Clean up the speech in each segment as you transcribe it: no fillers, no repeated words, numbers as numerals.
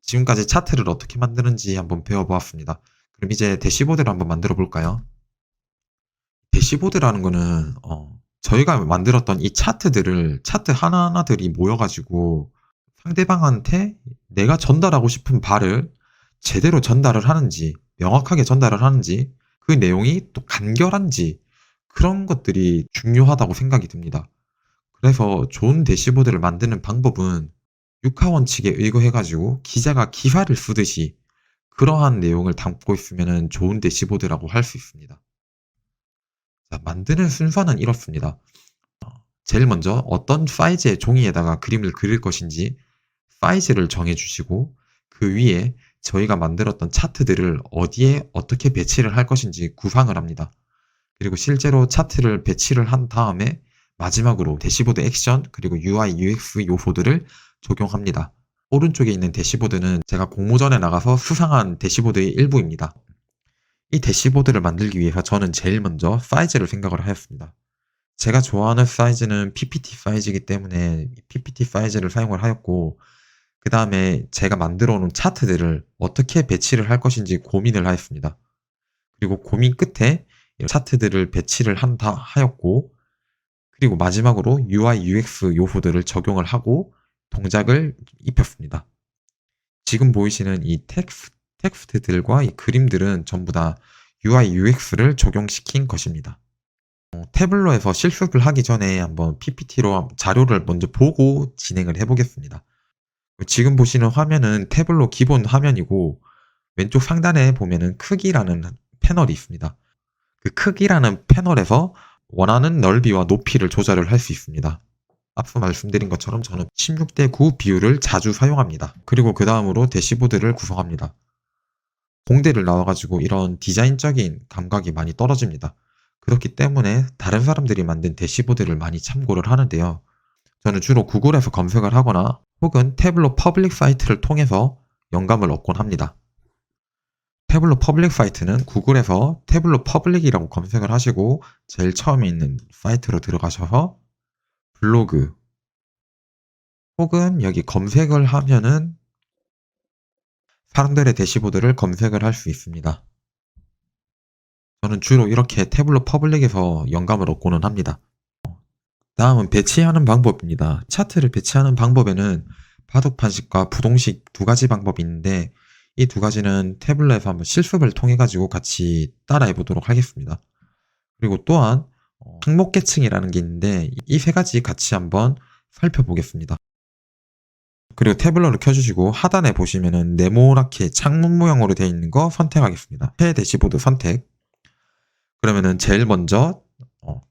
지금까지 차트를 어떻게 만드는지 한번 배워보았습니다. 그럼 이제 대시보드를 한번 만들어 볼까요? 대시보드라는 거는 저희가 만들었던 이 차트 하나하나들이 모여가지고 상대방한테 내가 전달하고 싶은 바를 제대로 전달을 하는지, 명확하게 전달을 하는지, 그 내용이 또 간결한지, 그런 것들이 중요하다고 생각이 듭니다. 그래서 좋은 대시보드를 만드는 방법은 육하 원칙에 의거해가지고 기자가 기사를 쓰듯이 그러한 내용을 담고 있으면 좋은 대시보드라고 할 수 있습니다. 자, 만드는 순서는 이렇습니다. 제일 먼저 어떤 사이즈의 종이에다가 그림을 그릴 것인지 사이즈를 정해주시고, 그 위에 저희가 만들었던 차트들을 어디에 어떻게 배치를 할 것인지 구상을 합니다. 그리고 실제로 차트를 배치를 한 다음에 마지막으로 대시보드 액션 그리고 UI, UX 요소들을 적용합니다. 오른쪽에 있는 대시보드는 제가 공모전에 나가서 수상한 대시보드의 일부입니다. 이 대시보드를 만들기 위해서 저는 제일 먼저 사이즈를 생각을 하였습니다. 제가 좋아하는 사이즈는 PPT 사이즈이기 때문에 PPT 사이즈를 사용을 하였고, 그 다음에 제가 만들어 놓은 차트들을 어떻게 배치를 할 것인지 고민을 하였습니다. 그리고 고민 끝에 차트들을 배치를 하였고, 그리고 마지막으로 UI, UX 요소들을 적용을 하고 동작을 입혔습니다. 지금 보이시는 이 텍스트들과 이 그림들은 전부 다 UI, UX를 적용시킨 것입니다. 태블로에서 실습을 하기 전에 한번 PPT로 자료를 먼저 보고 진행을 해보겠습니다. 지금 보시는 화면은 태블로 기본 화면이고, 왼쪽 상단에 보면은 크기라는 패널이 있습니다. 그 크기라는 패널에서 원하는 넓이와 높이를 조절을 할 수 있습니다. 앞서 말씀드린 것처럼 저는 16:9 비율을 자주 사용합니다. 그리고 그 다음으로 대시보드를 구성합니다. 공대를 나와가지고 이런 디자인적인 감각이 많이 떨어집니다. 그렇기 때문에 다른 사람들이 만든 대시보드를 많이 참고를 하는데요. 저는 주로 구글에서 검색을 하거나 혹은 태블로 퍼블릭 사이트를 통해서 영감을 얻곤 합니다. 태블로 퍼블릭 사이트는 구글에서 태블로 퍼블릭이라고 검색을 하시고 제일 처음에 있는 사이트로 들어가셔서 블로그 혹은 여기 검색을 하면은 사람들의 대시보드를 검색을 할 수 있습니다. 저는 주로 이렇게 태블로 퍼블릭에서 영감을 얻고는 합니다. 다음은 배치하는 방법입니다. 차트를 배치하는 방법에는 바둑판식과 부동식 두 가지 방법이 있는데, 이 두 가지는 태블로에서 한번 실습을 통해 가지고 같이 따라해 보도록 하겠습니다. 그리고 또한 항목 계층이라는 게 있는데 이 세 가지 같이 한번 살펴보겠습니다. 그리고 태블러를 켜주시고 하단에 보시면은 네모나게 창문 모양으로 되어 있는 거 선택하겠습니다. 새 대시보드 선택. 그러면은 제일 먼저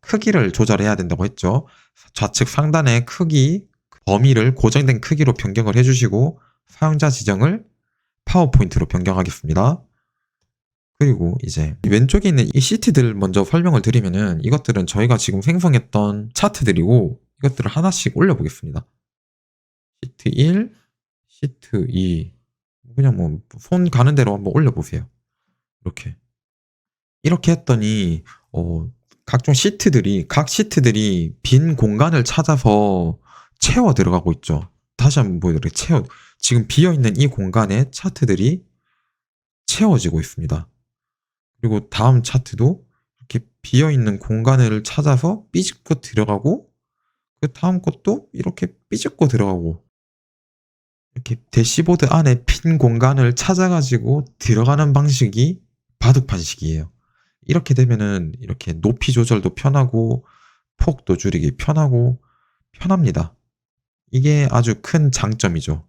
크기를 조절해야 된다고 했죠. 좌측 상단의 크기 범위를 고정된 크기로 변경을 해주시고 사용자 지정을 파워포인트로 변경하겠습니다. 그리고 이제 왼쪽에 있는 이 시트들 먼저 설명을 드리면은 이것들은 저희가 지금 생성했던 차트들이고 이것들을 하나씩 올려보겠습니다. 시트 1, 시트 2 그냥 뭐 손 가는 대로 한번 올려보세요. 이렇게 했더니 각 시트들이 빈 공간을 찾아서 채워 들어가고 있죠. 다시 한번 보여드릴게요. 지금 비어있는 이 공간에 차트들이 채워지고 있습니다. 그리고 다음 차트도 이렇게 비어있는 공간을 찾아서 삐집고 들어가고, 그 다음 것도 이렇게 삐집고 들어가고, 이렇게 대시보드 안에 빈 공간을 찾아가지고 들어가는 방식이 바둑판식이에요. 이렇게 되면은 이렇게 높이 조절도 편하고 폭도 줄이기 편합니다. 이게 아주 큰 장점이죠.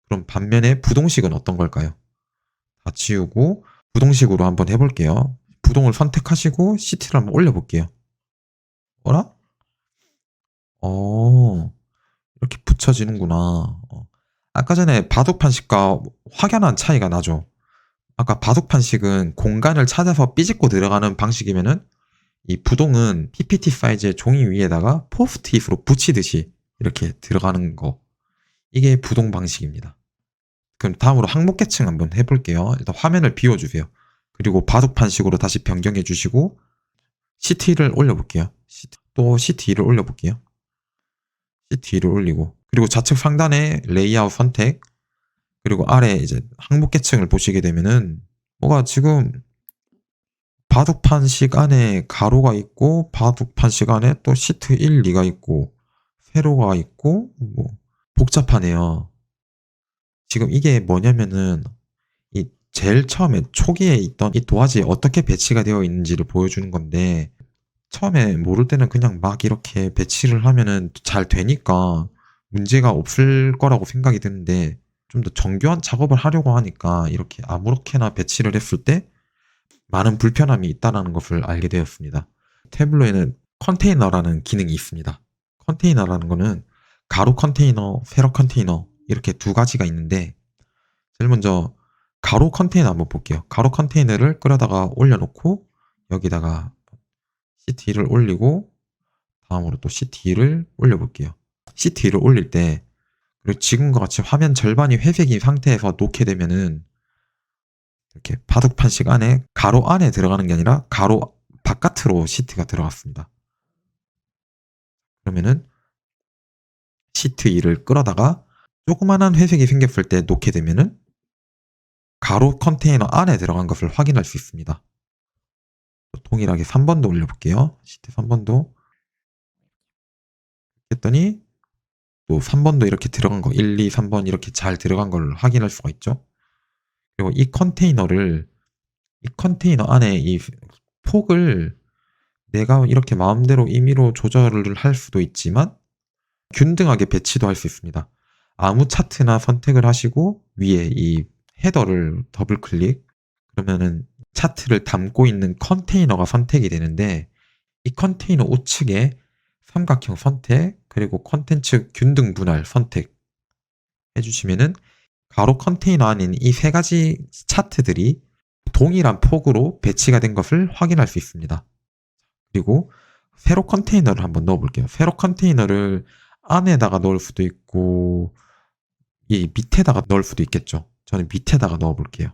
그럼 반면에 부동식은 어떤 걸까요? 다 지우고 부동식으로 한번 해볼게요. 부동을 선택하시고 시트를 한번 올려볼게요. 어라? 이렇게 붙여지는구나. 아까 전에 바둑판식과 확연한 차이가 나죠. 아까 바둑판식은 공간을 찾아서 삐집고 들어가는 방식이면은 이 부동은 PPT 사이즈의 종이 위에다가 포스트잇으로 붙이듯이 이렇게 들어가는 거. 이게 부동 방식입니다. 그럼 다음으로 항목 계층 한번 해볼게요. 일단 화면을 비워주세요. 그리고 바둑판식으로 다시 변경해 주시고 시트 1을 올려볼게요. 또 시트 2를 올려볼게요. 시트 2를 올리고, 그리고 좌측 상단에 레이아웃 선택, 그리고 아래 이제 항목 계층을 보시게 되면은 뭐가 지금 바둑판식 안에 가로가 있고, 바둑판식 안에 또 시트 1, 2가 있고, 세로가 있고, 뭐 복잡하네요. 지금 이게 뭐냐면은 이 제일 처음에 초기에 있던 이 도화지에 어떻게 배치가 되어 있는지를 보여주는 건데, 처음에 모를 때는 그냥 막 이렇게 배치를 하면은 잘 되니까 문제가 없을 거라고 생각이 드는데, 좀 더 정교한 작업을 하려고 하니까 이렇게 아무렇게나 배치를 했을 때 많은 불편함이 있다는 것을 알게 되었습니다. 태블로에는 컨테이너라는 기능이 있습니다. 컨테이너라는 거는 가로 컨테이너, 세로 컨테이너 이렇게 두 가지가 있는데, 제일 먼저 가로 컨테이너 한번 볼게요. 가로 컨테이너를 끌어다가 올려놓고 여기다가 CT를 올리고, 다음으로 또 CT를 올려볼게요. CT를 올릴 때, 그리고 지금과 같이 화면 절반이 회색인 상태에서 놓게 되면은 이렇게 바둑판식 안에 가로 안에 들어가는 게 아니라 가로 바깥으로 시트가 들어갔습니다. 그러면은 시트 2를 끌어다가 조그만한 회색이 생겼을 때 놓게 되면은 가로 컨테이너 안에 들어간 것을 확인할 수 있습니다. 동일하게 3번도 올려볼게요. 시트 3번도 했더니 또 3번도 이렇게 들어간 거 1, 2, 3번 이렇게 잘 들어간 걸 확인할 수가 있죠. 그리고 이 컨테이너 안에 이 폭을 내가 이렇게 마음대로 임의로 조절을 할 수도 있지만 균등하게 배치도 할 수 있습니다. 아무 차트나 선택을 하시고 위에 이 헤더를 더블 클릭, 그러면은 차트를 담고 있는 컨테이너가 선택이 되는데, 이 컨테이너 우측에 삼각형 선택, 그리고 컨텐츠 균등 분할 선택 해주시면은 가로 컨테이너 안에 있는 이 세 가지 차트들이 동일한 폭으로 배치가 된 것을 확인할 수 있습니다. 그리고 세로 컨테이너를 한번 넣어볼게요. 세로 컨테이너를 안에다가 넣을 수도 있고 이 밑에다가 넣을 수도 있겠죠. 저는 밑에다가 넣어볼게요.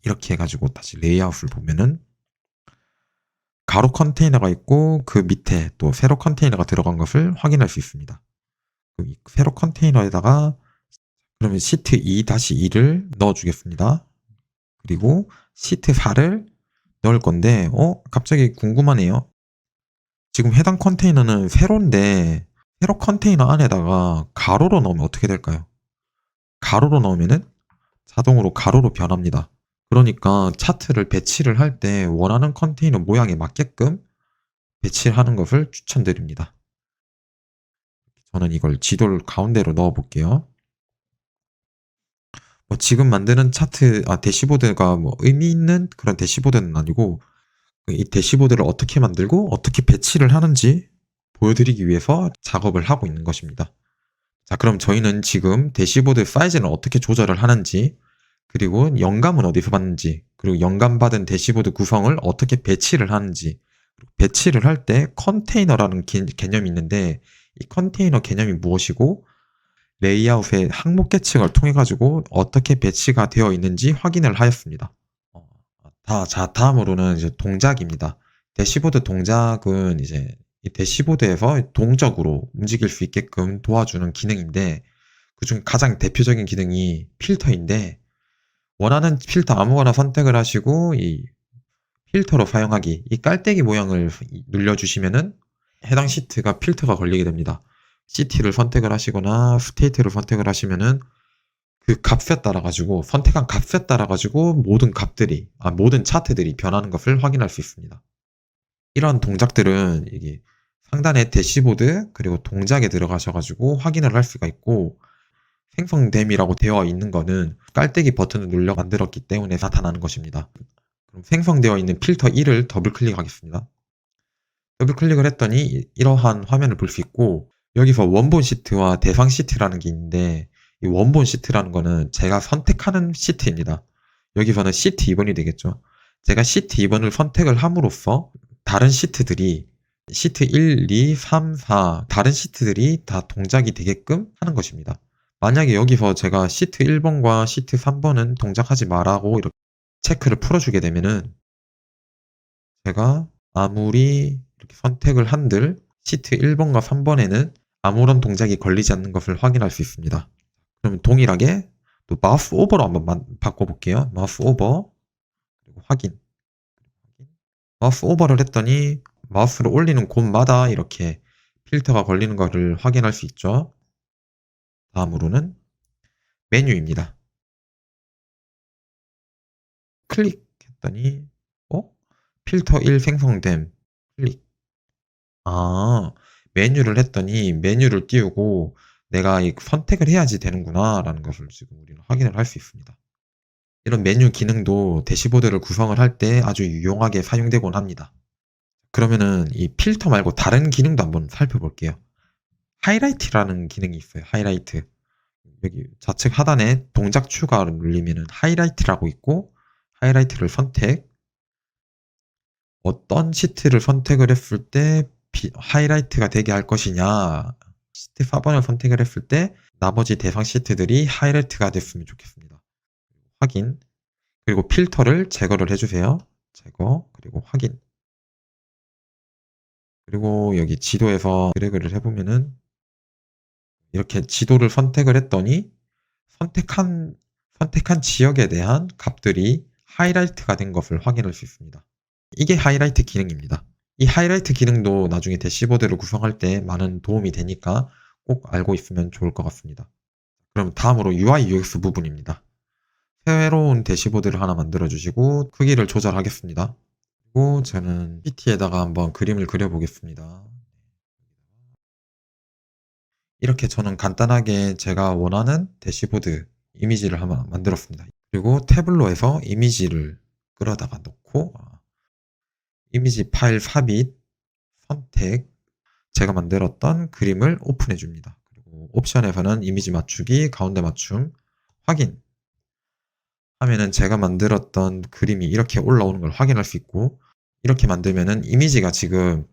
이렇게 해가지고 다시 레이아웃을 보면은 가로 컨테이너가 있고 그 밑에 또 세로 컨테이너가 들어간 것을 확인할 수 있습니다. 세로 컨테이너에다가 그러면 시트 2-2를 넣어주겠습니다. 그리고 시트 4를 넣을 건데, 갑자기 궁금하네요. 지금 해당 컨테이너는 세로인데, 세로 컨테이너 안에다가 가로로 넣으면 어떻게 될까요? 가로로 넣으면은 자동으로 가로로 변합니다. 그러니까 차트를 배치를 할 때 원하는 컨테이너 모양에 맞게끔 배치를 하는 것을 추천드립니다. 저는 이걸 지도를 가운데로 넣어 볼게요. 지금 만드는 대시보드가 의미 있는 그런 대시보드는 아니고, 이 대시보드를 어떻게 만들고 어떻게 배치를 하는지 보여드리기 위해서 작업을 하고 있는 것입니다. 자, 그럼 저희는 지금 대시보드 사이즈는 어떻게 조절을 하는지, 그리고 영감은 어디서 받는지, 그리고 영감받은 대시보드 구성을 어떻게 배치를 하는지, 배치를 할 때 컨테이너라는 개념이 있는데, 이 컨테이너 개념이 무엇이고, 레이아웃의 항목 계층을 통해 가지고 어떻게 배치가 되어 있는지 확인을 하였습니다. 자, 다음으로는 이제 동작입니다. 대시보드 동작은 이제 이 대시보드에서 동적으로 움직일 수 있게끔 도와주는 기능인데, 그중 가장 대표적인 기능이 필터인데, 원하는 필터 아무거나 선택을 하시고 이 필터로 사용하기, 이 깔때기 모양을 눌러주시면은 해당 시트가 필터가 걸리게 됩니다. 시티를 선택을 하시거나 스테이트를 선택을 하시면은 그 값에 따라 가지고, 선택한 값에 따라 가지고 모든 차트들이 변하는 것을 확인할 수 있습니다. 이런 동작들은 이게 상단에 대시보드 그리고 동작에 들어가셔 가지고 확인을 할 수가 있고, 생성됨이라고 되어 있는 거는 깔때기 버튼을 눌러 만들었기 때문에 나타나는 것입니다. 그럼 생성되어 있는 필터 1을 더블 클릭하겠습니다. 더블 클릭을 했더니 이러한 화면을 볼 수 있고, 여기서 원본 시트와 대상 시트라는 게 있는데, 이 원본 시트라는 거는 제가 선택하는 시트입니다. 여기서는 시트 2번이 되겠죠. 제가 시트 2번을 선택을 함으로써 다른 시트들이 시트 1, 2, 3, 4 다른 시트들이 다 동작이 되게끔 하는 것입니다. 만약에 여기서 제가 시트 1번과 시트 3번은 동작하지 말라고 이렇게 체크를 풀어주게 되면은, 제가 아무리 이렇게 선택을 한들 시트 1번과 3번에는 아무런 동작이 걸리지 않는 것을 확인할 수 있습니다. 그러면 동일하게 또 마우스 오버로 한번 바꿔볼게요. 마우스 오버, 그리고 확인. 마우스 오버를 했더니 마우스를 올리는 곳마다 이렇게 필터가 걸리는 것을 확인할 수 있죠. 다음으로는 메뉴입니다. 클릭했더니 필터 1 생성됨. 클릭. 메뉴를 했더니 메뉴를 띄우고 내가 이 선택을 해야지 되는구나 라는 것을 지금 우리는 확인을 할 수 있습니다. 이런 메뉴 기능도 대시보드를 구성을 할 때 아주 유용하게 사용되곤 합니다. 그러면은 이 필터 말고 다른 기능도 한번 살펴볼게요. 하이라이트라는 기능이 있어요. 하이라이트. 여기 좌측 하단에 동작 추가를 누르면은 하이라이트라고 있고, 하이라이트를 선택. 어떤 시트를 선택을 했을 때 하이라이트가 되게 할 것이냐. 시트 4번을 선택을 했을 때 나머지 대상 시트들이 하이라이트가 됐으면 좋겠습니다. 확인. 그리고 필터를 제거를 해주세요. 제거, 그리고 확인. 그리고 여기 지도에서 드래그를 해보면은 이렇게 지도를 선택을 했더니 선택한 지역에 대한 값들이 하이라이트가 된 것을 확인할 수 있습니다. 이게 하이라이트 기능입니다. 이 하이라이트 기능도 나중에 대시보드를 구성할 때 많은 도움이 되니까 꼭 알고 있으면 좋을 것 같습니다. 그럼 다음으로 UI UX 부분입니다. 새로운 대시보드를 하나 만들어 주시고 크기를 조절하겠습니다. 그리고 저는 PPT에다가 한번 그림을 그려보겠습니다. 이렇게 저는 간단하게 제가 원하는 대시보드 이미지를 하나 만들었습니다. 그리고 태블로에서 이미지를 끌어다가 놓고 이미지 파일 삽입, 선택, 제가 만들었던 그림을 오픈해 줍니다. 그리고 옵션에서는 이미지 맞추기, 가운데 맞춤, 확인 하면은 제가 만들었던 그림이 이렇게 올라오는 걸 확인할 수 있고, 이렇게 만들면은 이미지가 지금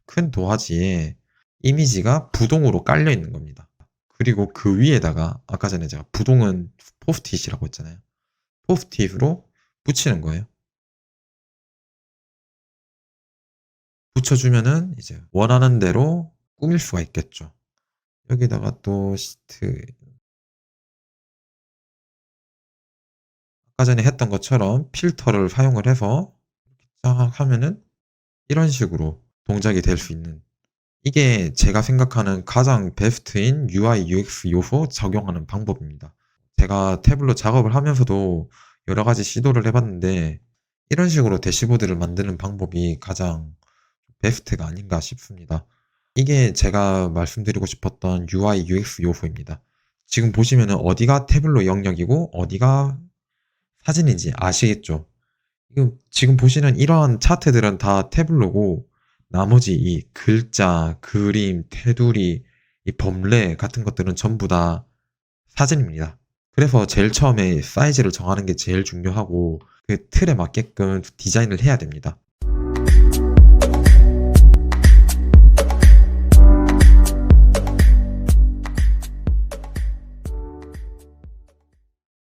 큰 도화지에 이미지가 부동으로 깔려 있는 겁니다. 그리고 그 위에다가 아까 전에 제가 부동은 포스트잇이라고 했잖아요. 포스트잇으로 붙이는 거예요. 붙여주면은 이제 원하는 대로 꾸밀 수가 있겠죠. 여기다가 또 시트 아까 전에 했던 것처럼 필터를 사용을 해서 쫙 하면은 이런 식으로 동작이 될 수 있는, 이게 제가 생각하는 가장 베스트인 UI UX 요소 적용하는 방법입니다. 제가 태블로 작업을 하면서도 여러 가지 시도를 해봤는데 이런 식으로 대시보드를 만드는 방법이 가장 베스트가 아닌가 싶습니다. 이게 제가 말씀드리고 싶었던 UI UX 요소입니다. 지금 보시면은 어디가 태블로 영역이고 어디가 사진인지 아시겠죠? 지금 보시는 이러한 차트들은 다 태블로고 나머지 이 글자, 그림, 테두리, 이 범례 같은 것들은 전부 다 사진입니다. 그래서 제일 처음에 사이즈를 정하는 게 제일 중요하고 그 틀에 맞게끔 디자인을 해야 됩니다.